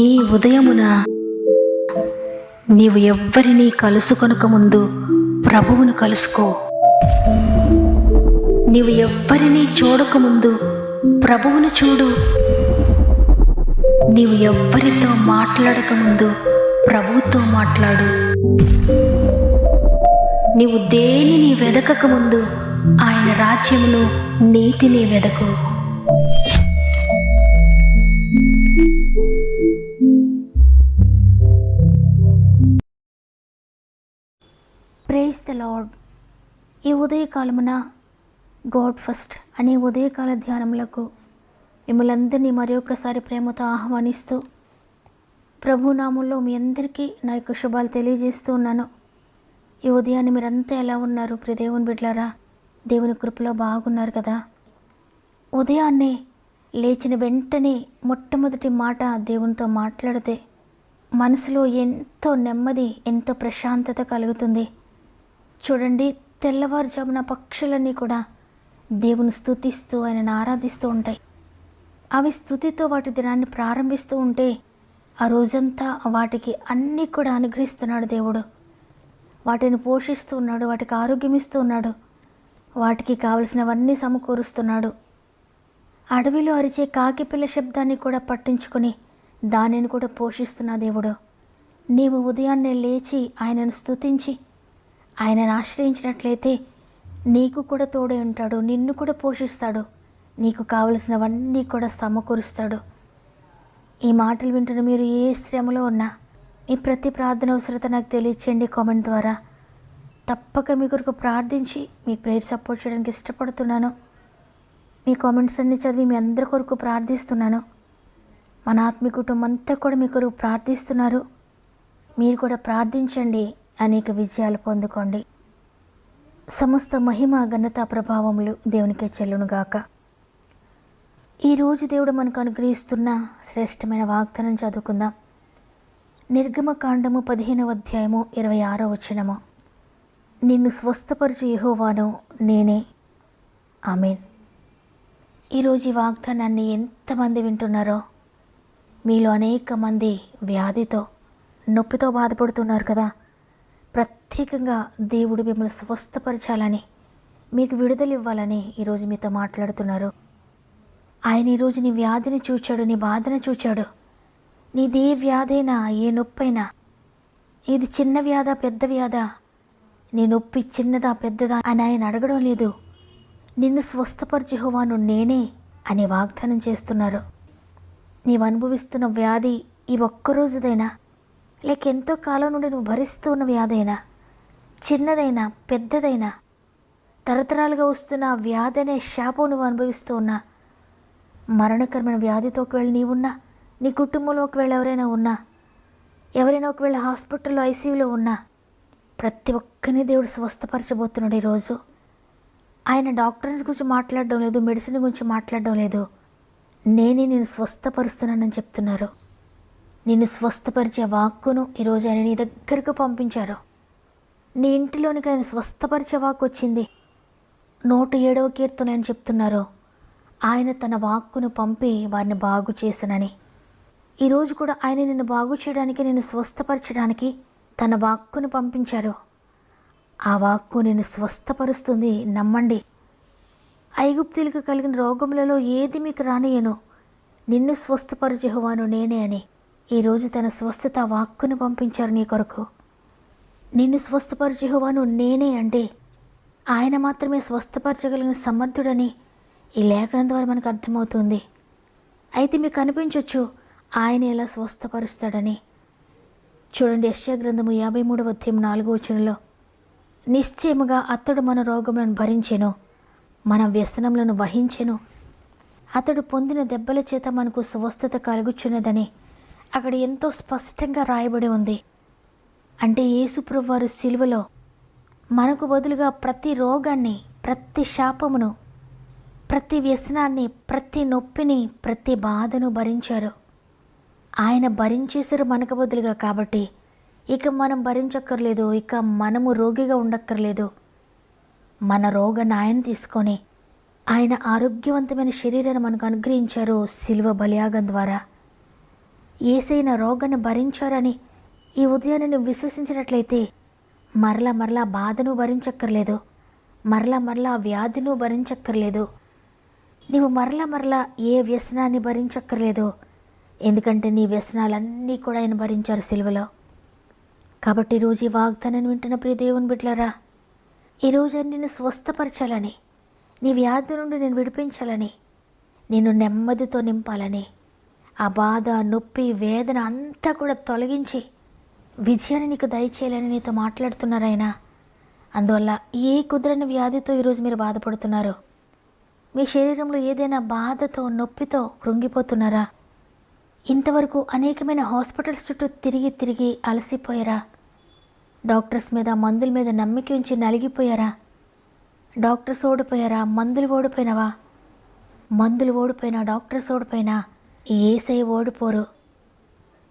ఈ ఉదయమున నీవు ఎవ్వరినీ కలుసుకొనక ముందు ప్రభువును కలుసుకో. నీవు ఎవ్వరినీ చూడకముందు ప్రభువును చూడు. నీవు ఎవ్వరితో మాట్లాడకముందు ప్రభువుతో మాట్లాడు. నీవు దేనిని వెదకకముందు ఆయన రాజ్యమును నీతిని వెదకు. Praise the lord. ఈ ఉదయకాలమున గాడ్ ఫస్ట్ అనే ఉదయకాల ధ్యానములకు మిమ్మల్ని అందరినీ మరొకసారి ప్రేమతో ఆహ్వానిస్తూ ప్రభునామంలో మీ అందరికీ నా యొక్క శుభాలు తెలియజేస్తూ ఉన్నాను. ఈ ఉదయాన్ని మీరంతా ఎలా ఉన్నారు? ప్రియ దేవుని బిడ్డలారా, దేవుని కృపలో బాగున్నారు కదా? ఉదయాన్నే లేచిన వెంటనే మొట్టమొదటి మాట దేవునితో మాట్లాడితే మనసులో ఎంతో నెమ్మది, ఎంతో ప్రశాంతత కలుగుతుంది. చూడండి, తెల్లవారుజామున పక్షులన్నీ కూడా దేవుని స్తుతిస్తూ ఆయనను ఆరాధిస్తూ ఉంటాయి. అవి స్తుతితో వాటి దినాన్ని ప్రారంభిస్తూ ఉంటే ఆ రోజంతా వాటికి అన్నీ కూడా అనుగ్రహిస్తున్నాడు దేవుడు. వాటిని పోషిస్తూ ఉన్నాడు, వాటికి ఆరోగ్యం ఇస్తూ ఉన్నాడు, వాటికి కావలసినవన్నీ సమకూరుస్తున్నాడు. అడవిలో అరిచే కాకిపిల్ల శబ్దాన్ని కూడా పట్టించుకొని దానిని కూడా పోషిస్తున్న దేవుడు. నీవు ఉదయాన్నే లేచి ఆయనను స్తుతించి ఆయనను ఆశ్రయించినట్లయితే నీకు కూడా తోడే ఉంటాడు, నిన్ను కూడా పోషిస్తాడు, నీకు కావలసినవన్నీ కూడా సమకూరుస్తాడు. ఈ మాటలు వింటున్న మీరు ఏ శ్రమలో ఉన్నా మీ ప్రతి ప్రార్థన అవసరత నాకు తెలియచేయండి కామెంట్ ద్వారా. తప్పక మీ కొరకు ప్రార్థించి మీ ప్రేయర్ సపోర్ట్ చేయడానికి ఇష్టపడుతున్నాను. మీ కామెంట్స్ అన్నీ చదివి మీ అందరి కొరకు ప్రార్థిస్తున్నాను. మన ఆత్మీయ కుటుంబం అంతా కూడా మీ కొరకు ప్రార్థిస్తున్నారు. మీరు కూడా ప్రార్థించండి, అనేక విజయాలు పొందుకోండి. సమస్త మహిమ ఘనత ప్రభావములు దేవునికే చెల్లునుగాక. ఈరోజు దేవుడు మనకు అనుగ్రహిస్తున్న శ్రేష్టమైన వాగ్దానం చదువుకుందాం. నిర్గమకాండము 15వ అధ్యాయము 26వ వచనము. నిన్ను స్వస్థపరచు యెహోవాను నేనే. ఆమేన్. ఈరోజు ఈ వాగ్దానాన్ని ఎంతమంది వింటున్నారో, మీలో అనేక మంది వ్యాధితో, నొప్పితో బాధపడుతున్నారు కదా. ప్రత్యేకంగా దేవుడు మిమ్మల్ని స్వస్థపరచాలని, మీకు విడుదల ఇవ్వాలని ఈరోజు మీతో మాట్లాడుతున్నారు. ఆయన ఈరోజు నీ వ్యాధిని చూచాడు, నీ బాధను చూచాడు. నీదే వ్యాధైనా, ఏ నొప్పైనా, ఇది చిన్న వ్యాధా పెద్ద వ్యాధా, నీ నొప్పి చిన్నదా పెద్దదా అని ఆయన అడగడం లేదు. నిన్ను స్వస్థపరచు యెహోవాను నేనే అని వాగ్దానం చేస్తున్నారు. నీవు అనుభవిస్తున్న వ్యాధి ఈ ఒక్కరోజుదైనా, లేక ఎంతో కాలం నుండి నువ్వు భరిస్తూ ఉన్న వ్యాధైనా, చిన్నదైనా పెద్దదైనా, తరతరాలుగా వస్తున్న ఆ వ్యాధి అనే శాపం నువ్వు అనుభవిస్తూ ఉన్నా, మరణకరమైన వ్యాధితో ఒకవేళ నీవున్నా, నీ కుటుంబంలో ఒకవేళ ఎవరైనా ఉన్నా, ఎవరైనా ఒకవేళ హాస్పిటల్లో ఐసీయూలో ఉన్నా, ప్రతి ఒక్కరిని దేవుడు స్వస్థపరచబోతున్నాడు. ఈరోజు ఆయన డాక్టర్స్ గురించి మాట్లాడడం లేదు, మెడిసిన్ గురించి మాట్లాడడం లేదు, నేనే నేను స్వస్థపరుస్తున్నానని చెప్తున్నారు. నిన్ను స్వస్థపరిచే వాక్కును ఈరోజు ఆయన నీ దగ్గరకు పంపించారు. నీ ఇంటిలోనికి ఆయన స్వస్థపరిచే వాక్కు వచ్చింది. 107వ కీర్తన అని చెప్తున్నారు, ఆయన తన వాక్కును పంపి వారిని బాగు చేసనని. ఈరోజు కూడా ఆయన నిన్ను బాగు చేయడానికి, నిన్ను స్వస్థపరచడానికి తన వాక్కును పంపించారు. ఆ వాక్కు నిన్ను స్వస్థపరుస్తుంది, నమ్మండి. ఐగుప్తీయులకు కలిగిన రోగములలో ఏది మీకు రానియను, నిన్ను స్వస్థపరచు యెహోవాను నేనే అని ఈరోజు తన స్వస్థత వాక్కును పంపించారు నీ కొరకు. నిన్ను స్వస్థపరచు యెహోవాను నేనే అంటే ఆయన మాత్రమే స్వస్థపరచగలిగిన సమర్థుడని ఈ లేఖనం ద్వారా మనకు అర్థమవుతుంది. అయితే మీకు అనిపించవచ్చు ఆయన ఎలా స్వస్థపరుస్తాడని. చూడండి, యెషయా గ్రంథము 53వ అధ్యాయం 4వ వచనంలో, నిశ్చయముగా అతడు మన రోగములను భరించెను, మన వ్యసనములను వహించెను, అతడు పొందిన దెబ్బల చేత మనకు స్వస్థత కలుగుచున్నదని అక్కడ ఎంతో స్పష్టంగా రాయబడి ఉంది. అంటే యేసు ప్రభువారు సిలువలో మనకు బదులుగా ప్రతి రోగాన్ని, ప్రతి శాపమును, ప్రతి వ్యసనాన్ని, ప్రతి నొప్పిని, ప్రతి బాధను భరించారు. ఆయన భరించేశారు మనకు బదులుగా. కాబట్టి ఇక మనం భరించక్కర్లేదు, ఇక మనము రోగిగా ఉండక్కర్లేదు. మన రోగాన్ని ఆయన తీసుకొని ఆయన ఆరోగ్యవంతమైన శరీరాన్ని మనకు అనుగ్రహించారు సిలువ బలియాగం ద్వారా. యేసయ్య రోగాన్ని భరించారని ఈ ఉదయాన్ని నువ్వు విశ్వసించినట్లయితే మరలా బాధను భరించక్కర్లేదు, మరలా వ్యాధిను భరించక్కర్లేదు, నీవు మరలా ఏ వ్యసనాన్ని భరించక్కర్లేదు. ఎందుకంటే నీ వ్యసనాలన్నీ కూడా ఆయన భరించారు సిలువలో. కాబట్టి ఈరోజు ఈ వాగ్దానాన్ని వింటున్న ప్రియ దేవుని బిడ్డలారా, ఈరోజు నిన్ను స్వస్థపరచాలని, నీ వ్యాధి నుండి నేను విడిపించాలని, నిన్ను నెమ్మదితో నింపాలని, ఆ బాధ, నొప్పి, వేదన అంతా కూడా తొలగించి విజయాన్ని నీకు దయచేయాలని నీతో మాట్లాడుతున్నారాయన. అందువల్ల ఏ కుదరని వ్యాధితో ఈరోజు మీరు బాధపడుతున్నారు, మీ శరీరంలో ఏదైనా బాధతో, నొప్పితో కృంగిపోతున్నారా? ఇంతవరకు అనేకమైన హాస్పిటల్స్ చుట్టూ తిరిగి అలసిపోయారా? డాక్టర్స్ మీద, మందుల మీద నమ్మిక ఉంచి నలిగిపోయారా? డాక్టర్స్ ఓడిపోయారా? మందులు ఓడిపోయినావా? మందులు ఓడిపోయినా, డాక్టర్స్ ఓడిపోయినా యేసయ్య ఓడిపోరు.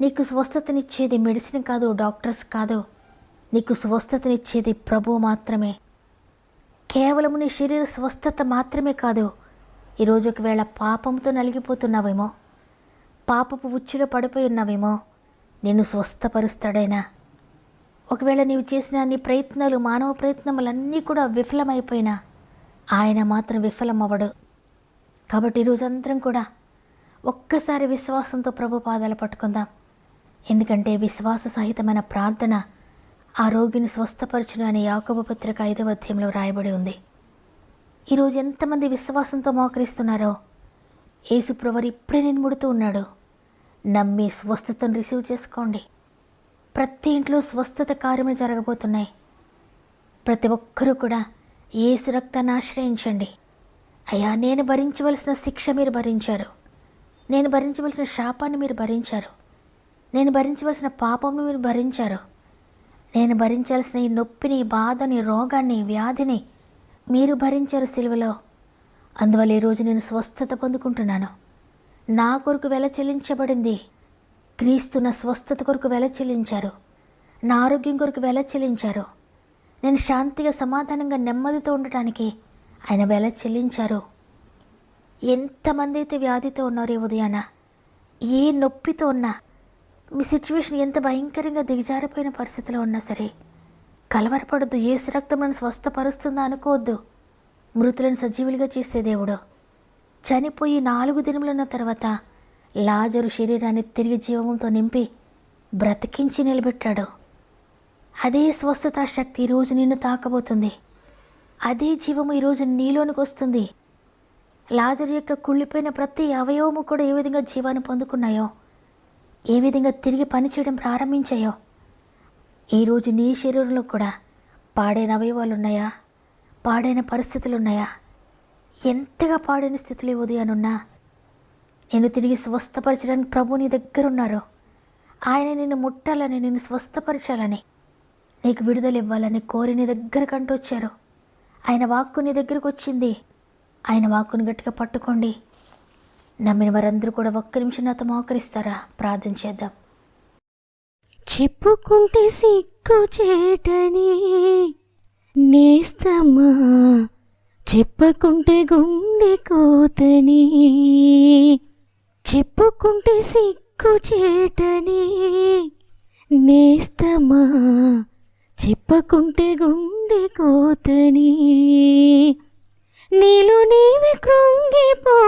నీకు స్వస్థతనిచ్చేది మెడిసిన్ కాదు, డాక్టర్స్ కాదు. నీకు స్వస్థతనిచ్చేది ప్రభువు మాత్రమే. కేవలం నీ శరీర స్వస్థత మాత్రమే కాదు. ఈరోజు ఒకవేళ పాపంతో నలిగిపోతున్నావేమో, పాపపు ఉచ్చులో పడిపోయి ఉన్నావేమో, నిన్ను స్వస్థపరుస్తాడైనా. ఒకవేళ నీవు చేసిన నీ ప్రయత్నాలు, మానవ ప్రయత్నములన్నీ కూడా విఫలమైపోయినా ఆయన మాత్రం విఫలమవ్వడు. కాబట్టి ఈరోజు అందరం కూడా ఒక్కసారి విశ్వాసంతో ప్రభు పాదాలు పట్టుకుందాం. ఎందుకంటే విశ్వాస సహితమైన ప్రార్థన ఆ రోగిని స్వస్థపరచును అని యాకోబు పత్రిక 5వ అధ్యాయంలో రాయబడి ఉంది. ఈరోజు ఎంతమంది విశ్వాసంతో మోకరిస్తున్నారో యేసు ప్రభువు ఇప్పుడే నేను ముడుతూ ఉన్నాడు. నమ్మి స్వస్థతను రిసీవ్ చేసుకోండి. ప్రతి ఇంట్లో స్వస్థత కార్యములు జరగబోతున్నాయి. ప్రతి ఒక్కరూ కూడా యేసు రక్తాన్ని ఆశ్రయించండి. అయ్యా, నేను భరించవలసిన శిక్ష మీరు భరించారు, నేను భరించవలసిన శాపాన్ని మీరు భరించారు, నేను భరించవలసిన పాపంను మీరు భరించారు, నేను భరించాల్సిన ఈ నొప్పిని, బాధని, రోగాన్ని, వ్యాధిని మీరు భరించారు సిలువలో. అందువల్ల ఈరోజు నేను స్వస్థత పొందుకుంటున్నాను. నా కొరకు వెల చెల్లించబడింది. క్రీస్తు నా స్వస్థత కొరకు వెల చెల్లించారు, నా ఆరోగ్యం కొరకు వెల చెల్లించారు. నేను శాంతిగా, సమాధానంగా, నెమ్మదితో ఉండటానికి ఆయన వెల చెల్లించారు. ఎంతమంది అయితే వ్యాధితో ఉన్నారో ఈ ఉదయాన, ఏ నొప్పితో ఉన్నా, మీ సిచ్యువేషన్ ఎంత భయంకరంగా దిగజారిపోయిన పరిస్థితిలో ఉన్నా సరే కలవరపడద్దు. యేసు రక్తం నన్ను స్వస్థపరుస్తుందా అనుకోవద్దు. మృతులను సజీవులుగా చేసే దేవుడు చనిపోయి 4 దినములున్న తర్వాత లాజరు శరీరాన్ని తిరిగి జీవంతో నింపి బ్రతికించి నిలబెట్టాడు. అదే స్వస్థతా శక్తి ఈరోజు నిన్ను తాకబోతుంది. అదే జీవము ఈరోజు నీలోనికి వస్తుంది. లాజరు యొక్క కుళ్ళిపోయిన ప్రతి అవయవము కూడా ఏ విధంగా జీవాన్ని పొందుకున్నాయో, ఏ విధంగా తిరిగి పనిచేయడం ప్రారంభించాయో, ఈరోజు నీ శరీరంలో కూడా పాడైన అవయవాలు ఉన్నాయా? పాడైన పరిస్థితులు ఉన్నాయా? ఎంతగా పాడైన స్థితిలో ఉదయానున్నా నేను తిరిగి స్వస్థపరచడానికి ప్రభు నీ దగ్గర ఉన్నారు. ఆయన నిన్ను ముట్టాలని, నిన్ను స్వస్థపరచాలని, నీకు విడుదల ఇవ్వాలని కోరి నీ దగ్గరకు అంటూ వచ్చారు. ఆయన వాక్కు నీ దగ్గరకు వచ్చింది. ఆయన వాక్కును గట్టిగా పట్టుకోండి. నమ్మిన వారందరూ కూడా ఒక్క నిమిషం నాతో మోకరిస్తారా? ప్రార్థన చేద్దాం. చెప్పుకుంటే సిగ్గు చేటని నేస్తమా, చెప్పకుంటే గుండె కోతని, చెప్పుకుంటే సిగ్గు చేటని నేస్తమా, చెప్పకుంటే గుండె కోతని, నీలో నీవే కృంగిపోతున్నావా,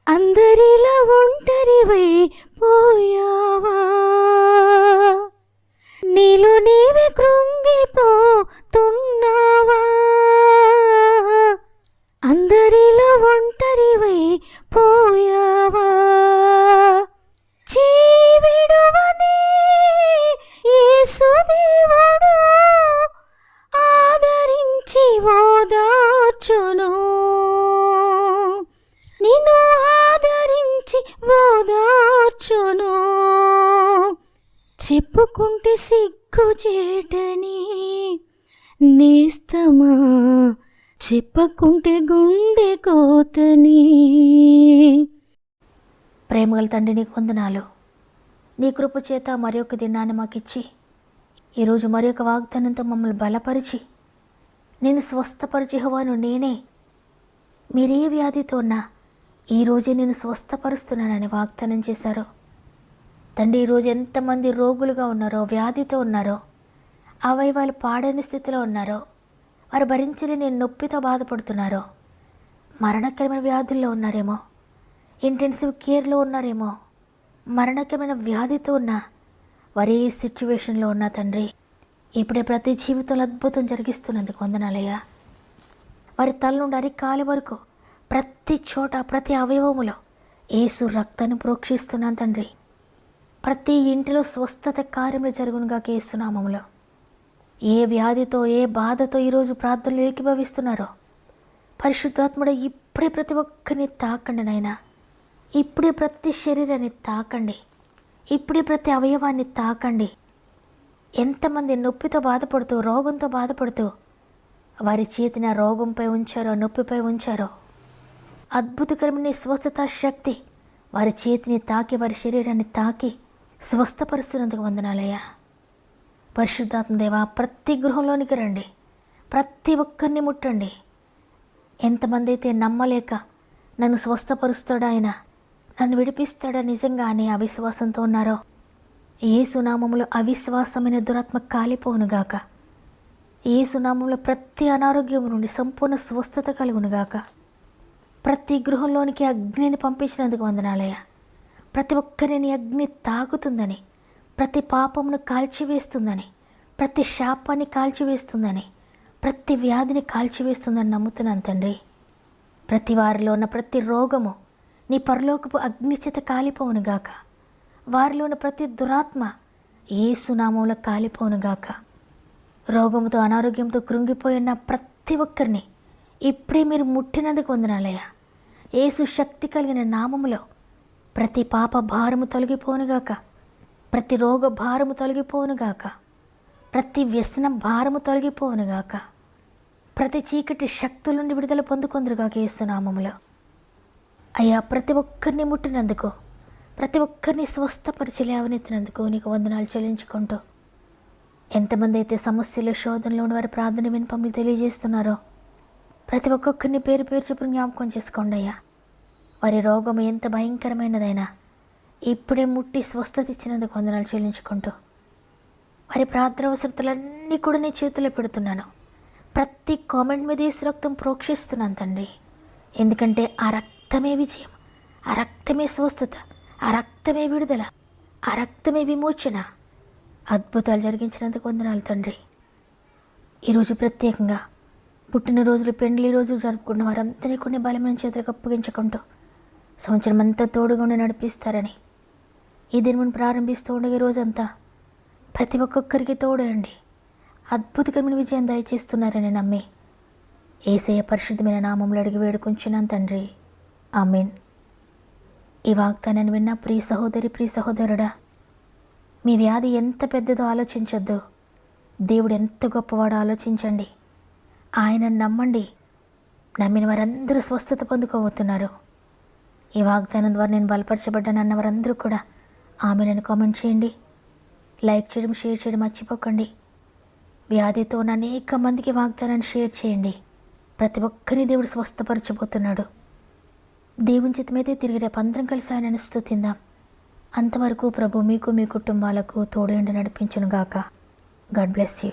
అందరిలా ఒంటరివై పోయావా, నీలో నీవే కృంగిపోతున్నావా, అందరిలో ఒంటరివై పోయావా, జీవిడువని యేసు దేవుడు ఆదరించి ఓదార్చును, నిన్ను ఆదరించి ఓదార్చును, చెప్పుకుంటే సిగ్గు చేటని నేస్తమా, చెప్పకుంటే గుండె కోతని. ప్రేమగల తండ్రి, నీకు వందనాలు. నీ కృప చేత మరి ఒక దినాన్ని మాకిచ్చి ఈరోజు మరి ఒక వాగ్దానంతో మమ్మల్ని బలపరిచి నేను స్వస్థపరిచి యెహోవాను నేనే. మీరే వ్యాధితో ఉన్నా, ఈరోజే నేను స్వస్థపరుస్తున్నానని వాగ్దానం చేశారు. తండ్రి, ఈరోజు ఎంతమంది రోగులుగా ఉన్నారో, వ్యాధితో ఉన్నారో, అవయవాలు పాడైన స్థితిలో ఉన్నారో, వారు భరించలేని నొప్పితో బాధపడుతున్నారో, మరణకరమైన వ్యాధుల్లో ఉన్నారేమో, ఇంటెన్సివ్ కేర్లో ఉన్నారేమో, మరణకరమైన వ్యాధితో ఉన్న వారి సిచ్యువేషన్లో ఉన్న తండ్రి, ఇప్పుడే ప్రతి జీవితంలో అద్భుతం జరిగిస్తున్నందుకు వందనాలయ్యా. వారి తల నుండి అరికాలి వరకు ప్రతి చోట, ప్రతి అవయవములో యేసు రక్తాన్ని ప్రోక్షిస్తున్నాను తండ్రి. ప్రతి ఇంటిలో స్వస్థత కార్యములు జరుగునుగా యేసు నామములో. ఏ వ్యాధితో, ఏ బాధతో ఈరోజు ప్రార్థనలు ఏకీభవిస్తున్నారో పరిశుద్ధాత్ముడ ఇప్పుడే ప్రతి ఒక్కరిని తాకండి నాయనా. ఇప్పుడే ప్రతి శరీరాన్ని తాకండి. ఇప్పుడే ప్రతి అవయవాన్ని తాకండి. ఎంతమంది నొప్పితో బాధపడుతూ, రోగంతో బాధపడుతూ వారి చేతిని ఆ రోగంపై ఉంచారో, నొప్పిపై ఉంచారో, అద్భుతకరమైన స్వస్థత శక్తి వారి చేతిని తాకి, వారి శరీరాన్ని తాకి స్వస్థపరుస్తున్నందుకు వందనాలయ్యా. పరిశుద్ధాత్మ దేవా, ప్రతి గృహంలోనికి రండి, ప్రతి ఒక్కరిని ముట్టండి. ఎంతమంది అయితే నమ్మలేక నన్ను స్వస్థపరుస్తాడా, ఆయన నన్ను విడిపిస్తాడా నిజంగా అని అవిశ్వాసంతో ఉన్నారో, యేసు నామములో అవిశ్వాసమైన దురాత్మ కాలిపోవునుగాక. యేసు నామములో ప్రతి అనారోగ్యం నుండి సంపూర్ణ స్వస్థత కలుగునుగాక. ప్రతి గృహంలోనికి అగ్నిని పంపించినందుకు వందనాలయ్యా. ప్రతి ఒక్కరిని అగ్ని తాకుతుందని, ప్రతి పాపమును కాల్చివేస్తుందని, ప్రతి శాపాన్ని కాల్చివేస్తుందని, ప్రతి వ్యాధిని కాల్చివేస్తుందని నమ్ముతున్నాను తండ్రి. ప్రతి వారిలో ఉన్న ప్రతి రోగము నీ పరలోకపు అగ్ని చేత కాలిపోవునుగాక. వారిలో ఉన్న ప్రతి దురాత్మ యేసు నామములో కాలిపోవునుగాక. రోగముతో, అనారోగ్యంతో కృంగిపోయిన ప్రతి ఒక్కరిని ఇప్పుడే మీరు ముట్టినందుకు వందనాలయ్యా. యేసు శక్తి కలిగిన నామములో ప్రతి పాప భారము తొలగిపోనుగాక. ప్రతి రోగ భారము తొలగిపోనుగాక. ప్రతి వ్యసన భారము తొలగిపోనుగాక. ప్రతి చీకటి శక్తుల నుండి విడుదల పొందుకొందురుగాక యేసు నామములో. అయ్యా, ప్రతి ఒక్కరిని ముట్టినందుకు, ప్రతి ఒక్కరిని స్వస్థపరిచి లేవనెత్తినందుకు నీకు వందనాలు చెల్లించుకుంటూ, ఎంతమంది అయితే సమస్యలు, శోధనలో వారి ప్రార్థన విన్నపములు తెలియజేస్తున్నారో ప్రతి ఒక్కొక్కరిని పేరు పేరు చొప్పున జ్ఞాపకం చేసుకోండి అయ్యా. వారి రోగం ఎంత భయంకరమైనదైనా ఇప్పుడే ముట్టి స్వస్థత ఇచ్చినందుకు వందనాలు చెల్లించుకుంటూ, వారి ప్రార్థన అవసరతలన్నీ కూడా నీ చేతిలో పెడుతున్నాను. ప్రతి కామెంట్ మీద యేసు రక్తం ప్రోక్షిస్తున్నాను తండ్రి. ఎందుకంటే ఆ రక్తమే విజయం, ఆ రక్తమే స్వస్థత, ఆ రక్తమే విడుదల, ఆ రక్తమే విమోచన. అద్భుతాలు జరిగించినందుకు వందనాలు తండ్రి. ఈరోజు ప్రత్యేకంగా పుట్టినరోజులు, పెండ్లి రోజులు జరుపుకున్న వారందరినీ కొన్ని బలమైన చేతులకు అప్పగించుకుంటూ సంవత్సరం అంతా తోడుగా ఉండి నడిపిస్తారని, ఈ దినమును ప్రారంభిస్తూ ఉండగా రోజంతా ప్రతి ఒక్కొక్కరికి తోడండి, అద్భుతకరమైన విజయం దయచేస్తున్నారని నమ్మి యేసయ్య పరిశుద్ధమైన నామంలో అడిగి వేడుకుంటున్నాను తండ్రి. ఆమేన్. ఈ వాగ్దానాన్ని విన్న ప్రియ సహోదరి, ప్రియ సహోదరుడా, మీ వ్యాధి ఎంత పెద్దదో ఆలోచించొద్దు. దేవుడు ఎంత గొప్పవాడో ఆలోచించండి. ఆయన నమ్మండి. నమ్మిన వారందరూ స్వస్థత పొందుకోబోతున్నారు. ఈ వాగ్దానం ద్వారా నేను బలపరచబడ్డానన్న వారందరూ కూడా ఆమెను కామెంట్ చేయండి. లైక్ చేయడం, షేర్ చేయడం మర్చిపోకండి. వ్యాధితో ఉన్న అనేక మందికి వాగ్దానాన్ని షేర్ చేయండి. ప్రతి ఒక్కరిని దేవుడు స్వస్థపరచబోతున్నాడు. దేవుని చిత్తమైతే తిరిగి రేపు అందరం కలిసి ఆయనను స్తుతిందాం. అంతవరకు ప్రభు మీకు, మీ కుటుంబాలకు తోడేండి నడిపించును గాక. God bless you.